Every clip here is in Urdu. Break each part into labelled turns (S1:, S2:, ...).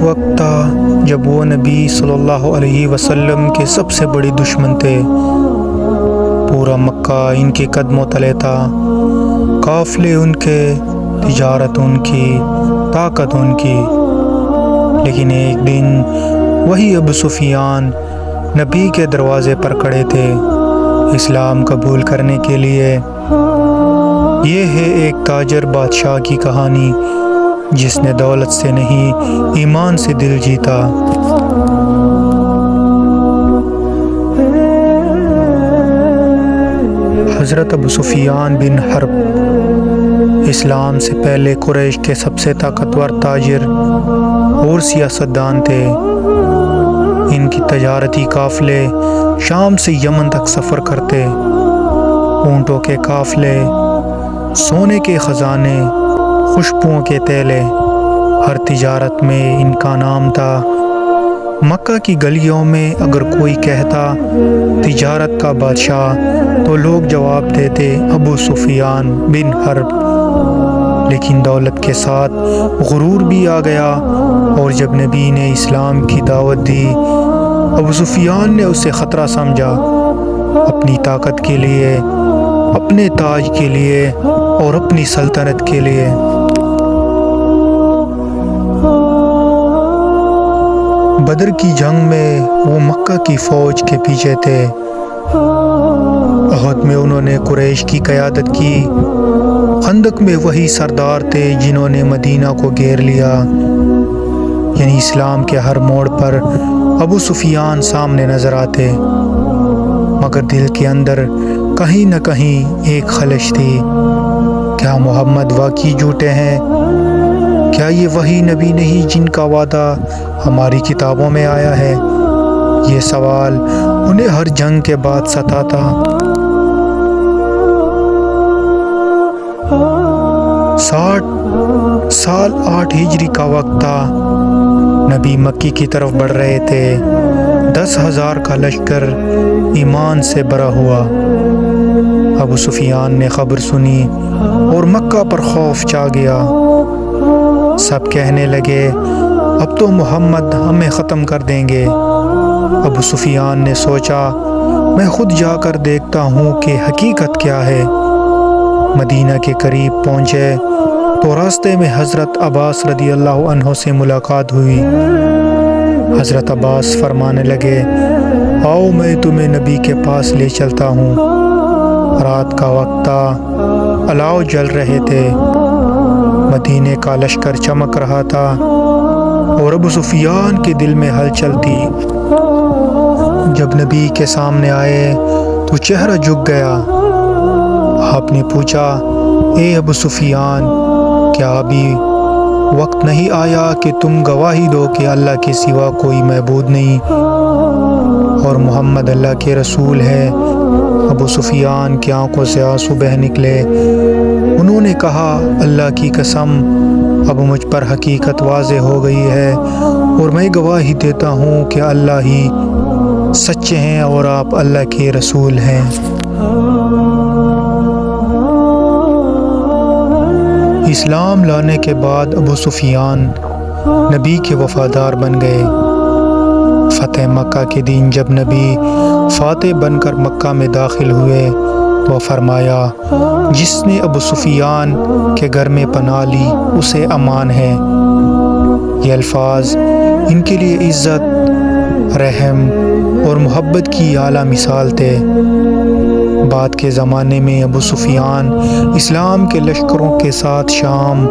S1: ایک وقت تھا جب وہ نبی صلی اللہ علیہ وسلم کے سب سے بڑی دشمن تھے۔ پورا مکہ ان کے قدموں تلے تھا، قافلے ان کے، تجارت ان کی، طاقت ان کی۔ لیکن ایک دن وہی ابو سفیان نبی کے دروازے پر کھڑے تھے اسلام قبول کرنے کے لیے۔ یہ ہے ایک تاجر بادشاہ کی کہانی جس نے دولت سے نہیں ایمان سے دل جیتا۔ حضرت ابو سفیان بن حرب اسلام سے پہلے قریش کے سب سے طاقتور تاجر اور سیاستدان تھے۔ ان کی تجارتی قافلے شام سے یمن تک سفر کرتے، اونٹوں کے قافلے، سونے کے خزانے، خوشبوؤں کے تیلے، ہر تجارت میں ان کا نام تھا۔ مکہ کی گلیوں میں اگر کوئی کہتا تجارت کا بادشاہ تو لوگ جواب دیتے ابو سفیان بن حرب۔ لیکن دولت کے ساتھ غرور بھی آ گیا، اور جب نبی نے اسلام کی دعوت دی ابو سفیان نے اسے خطرہ سمجھا، اپنی طاقت کے لیے، اپنے تاج کے لیے اور اپنی سلطنت کے لیے۔ بدر کی جنگ میں وہ مکہ کی فوج کے پیچھے تھے۔ احد میں انہوں نے قریش کی قیادت کی۔ خندق میں وہی سردار تھے جنہوں نے مدینہ کو گھیر لیا۔ یعنی اسلام کے ہر موڑ پر ابو سفیان سامنے نظر آتے، مگر دل کے اندر کہیں نہ کہیں ایک خلش تھی۔ کیا محمد واقعی جھوٹے ہیں؟ کیا یہ وہی نبی نہیں جن کا وعدہ ہماری کتابوں میں آیا ہے؟ یہ سوال انہیں ہر جنگ کے بعد ستاتا۔ 60 سال 8 ہجری کا وقت تھا۔ نبی مکی کی طرف بڑھ رہے تھے۔ 10,000 کا لشکر ایمان سے بھرا ہوا۔ ابو سفیان نے خبر سنی اور مکہ پر خوف چھا گیا۔ سب کہنے لگے اب تو محمد ہمیں ختم کر دیں گے۔ ابو سفیان نے سوچا میں خود جا کر دیکھتا ہوں کہ حقیقت کیا ہے۔ مدینہ کے قریب پہنچے تو راستے میں حضرت عباس رضی اللہ عنہ سے ملاقات ہوئی۔ حضرت عباس فرمانے لگے آؤ میں تمہیں نبی کے پاس لے چلتا ہوں۔ رات کا وقت تھا، الاؤ جل رہے تھے، مدینے کا لشکر چمک رہا تھا اور ابو سفیان کے دل میں ہلچل تھی۔ جب نبی کے سامنے آئے تو چہرہ جھک گیا۔ آپ نے پوچھا اے ابو سفیان، کیا ابھی وقت نہیں آیا کہ تم گواہی دو کہ اللہ کے سوا کوئی معبود نہیں اور محمد اللہ کے رسول ہے؟ ابو سفیان کی آنکھوں سے آنسو بہہ نکلے۔ انہوں نے کہا اللہ کی قسم، اب مجھ پر حقیقت واضح ہو گئی ہے اور میں گواہی دیتا ہوں کہ اللہ ہی سچے ہیں اور آپ اللہ کے رسول ہیں۔ اسلام لانے کے بعد ابو سفیان نبی کے وفادار بن گئے۔ فتح مکہ کے دن جب نبی فاتح بن کر مکہ میں داخل ہوئے تو فرمایا جس نے ابو سفیان کے گھر میں پناہ لی اسے امان ہے۔ یہ الفاظ ان کے لیے عزت، رحم اور محبت کی اعلیٰ مثال تھے۔ بعد کے زمانے میں ابو سفیان اسلام کے لشکروں کے ساتھ شام،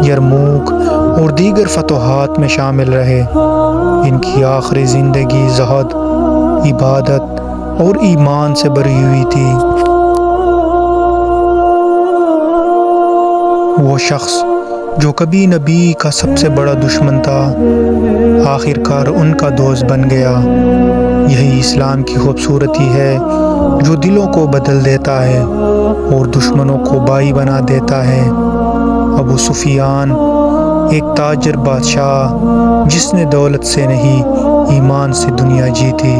S1: یرموک اور دیگر فتوحات میں شامل رہے۔ ان کی آخری زندگی زہد، عبادت اور ایمان سے بھری ہوئی تھی۔ وہ شخص جو کبھی نبی کا سب سے بڑا دشمن تھا، آخر کار ان کا دوست بن گیا۔ یہی اسلام کی خوبصورتی ہے جو دلوں کو بدل دیتا ہے اور دشمنوں کو بھائی بنا دیتا ہے۔ ابو سفیان ایک تاجر بادشاہ جس نے دولت سے نہیں ایمان سے دنیا جیتی۔